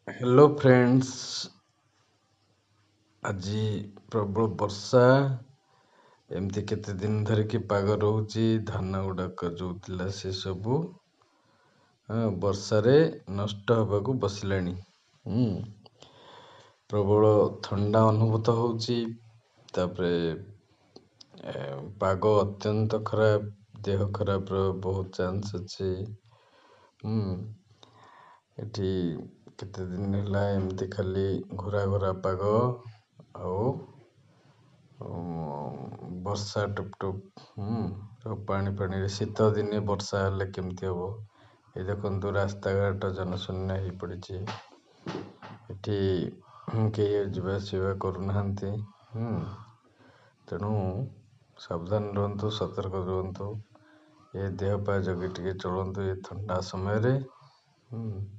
Hello friends, ଆଜି ପ୍ରବଳ ବର୍ଷା। ଏମିତି କେତେ ଦିନ ଧରିକି ପାଗ ରହୁଛି। ଧାନ ଗୁଡାକ ଯୋଉ ଥିଲା ସେ ସବୁ ବର୍ଷାରେ ନଷ୍ଟ ହେବାକୁ ବସିଲାଣି। ପ୍ରବଳ ଥଣ୍ଡା ଅନୁଭୂତ ହଉଛି। ତାପରେ ପାଗ ଅତ୍ୟନ୍ତ ଖରାପ, ଦେହ ଖରାପର ବହୁତ ଚାନ୍ସ ଅଛି। ଏଠି କେତେ ଦିନ ହେଲା ଏମିତି ଖାଲି ଘୋରା ଘୋରା ପାଗ ଆଉ ବର୍ଷା ଟୁପଟୁପ ପାଣିରେ ଶୀତ ଦିନେ ବର୍ଷା ହେଲେ କେମିତି ହବ। ଏ ଦେଖନ୍ତୁ ରାସ୍ତାଘାଟ ଜନଶୂନ୍ୟ ହେଇପଡ଼ିଛି। ଏଠି କେହି ଯିବା ଆସିବା କରୁନାହାନ୍ତି। ତେଣୁ ସାବଧାନ ରୁହନ୍ତୁ, ସତର୍କ ରୁହନ୍ତୁ। ଏ ଦେହ ପା ଜଗି ଟିକେ ଚଳନ୍ତୁ ଏ ଥଣ୍ଡା ସମୟରେ।